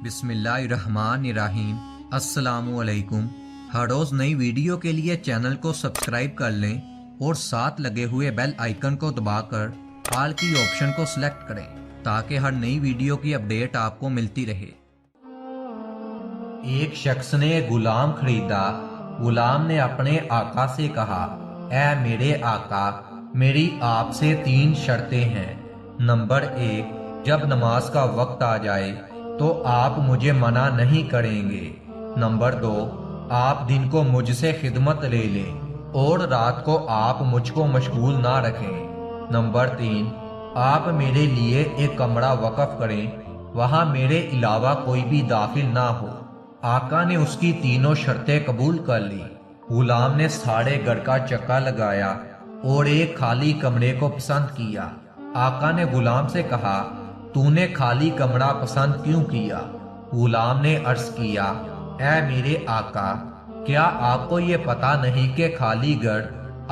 बिस्मिल्लाहिर्रहमानिर्रहीम। अस्सलामुअलैकुम। हर रोज़ नई वीडियो के लिए चैनल को सब्सक्राइब कर लें और साथ लगे हुए बेल आइकन को दबाकर ऑल की ऑप्शन को सिलेक्ट करें ताकि हर नई वीडियो की अपडेट आपको मिलती रहे। एक शख्स ने गुलाम खरीदा। गुलाम ने अपने आका से कहा, ऐ मेरे आका, मेरी आपसे 3 शर्तें हैं। नंबर 1, जब नमाज का वक्त आ जाए तो आप मुझे मना नहीं करेंगे। नंबर 2, आप दिन को मुझसे खिदमत ले लें और रात को आप मुझको मशगूल ना रखें। नंबर 3, आप मेरे लिए एक कमरा वक़फ करें, वहाँ मेरे अलावा कोई भी दाखिल ना हो। आका ने उसकी तीनों शर्तें कबूल कर ली। गुलाम ने सारे घर का चक्का लगाया और एक खाली कमरे को पसंद किया। आका ने गुलाम से कहा, तूने खाली कमरा पसंद क्यों किया? गुलाम ने अर्ज किया, ऐ मेरे आका, क्या आपको ये पता नहीं कि खाली घर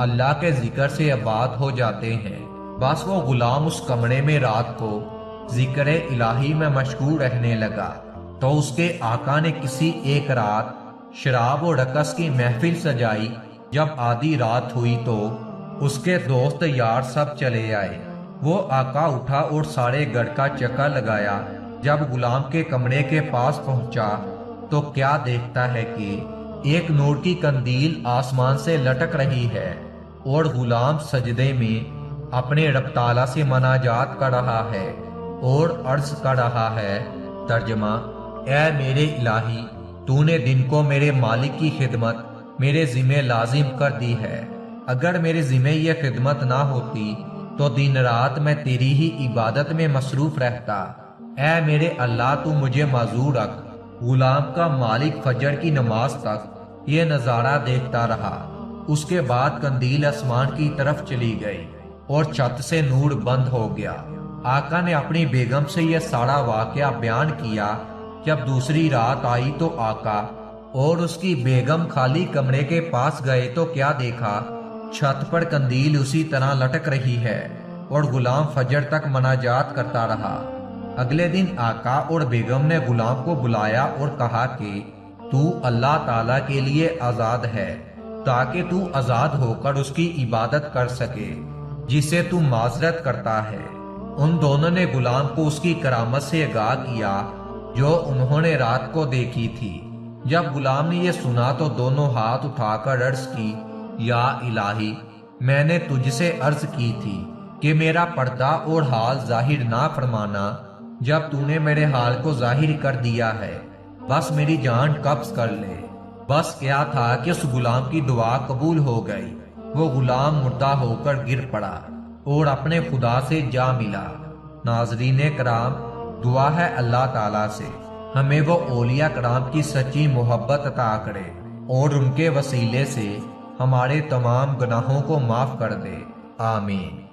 अल्लाह के जिक्र से आबाद हो जाते हैं? बस वो गुलाम उस कमरे में रात को जिक्र इलाही में मशगूल रहने लगा। तो उसके आका ने किसी एक रात शराब और रकस की महफिल सजाई। जब आधी रात हुई तो उसके दोस्त यार सब चले आए। वो आका उठा और सारे घर का चक्का लगाया। जब गुलाम के कमरे के पास पहुंचा तो क्या देखता है कि एक नूर की कंदील आसमान से लटक रही है और गुलाम सजदे में अपने रब ताला से मनाजात कर रहा है और अर्ज कर रहा है, तर्जमा, ऐ मेरे इलाही, तूने दिन को मेरे मालिक की खिदमत मेरे ज़िम्मे लाजिम कर दी है। अगर मेरे ज़िम्मे ये खिदमत ना होती तो दिन रात मैं तेरी ही इबादत में मसरूफ रहता। ऐ मेरे अल्लाह, तू मुझे माजूर रख। गुलाम का मालिक फजर की नमाज तक ये नज़ारा देखता रहा। उसके बाद कंदील आसमान की तरफ चली गई और छत से नूर बंद हो गया। आका ने अपनी बेगम से यह सारा वाकया बयान किया। जब दूसरी रात आई तो आका और उसकी बेगम खाली कमरे के पास गए तो क्या देखा, छत पर कंदील उसी तरह लटक रही है और गुलाम फजर तक मनाजात करता रहा। अगले दिन आका और बेगम ने गुलाम को बुलाया और कहा कि तू अल्लाह ताला के लिए आज़ाद है ताकि तू आज़ाद होकर उसकी इबादत कर सके जिसे तू माजरत करता है। उन दोनों ने गुलाम को उसकी करामत से आगाह किया जो उन्होंने रात को देखी थी। जब गुलाम ने यह सुना तो दोनों हाथ उठाकर अर्ज की, या इलाही, मैंने तुझसे अर्ज की थी कि मेरा पर्दा और हाल जाहिर ना फरमाना। जब तूने मेरे हाल को जाहिर कर दिया है, बस मेरी जान कब्ज कर ले। बस क्या था कि उस गुलाम की दुआ कबूल हो गई। वो गुलाम मुर्दा होकर गिर पड़ा और अपने खुदा से जा मिला। नाजरीन कराम, दुआ है अल्लाह ताला से हमें वो औलिया कराम की सच्ची मोहब्बत अता करे और उनके वसीले से हमारे तमाम गुनाहों को माफ कर दे। आमीन।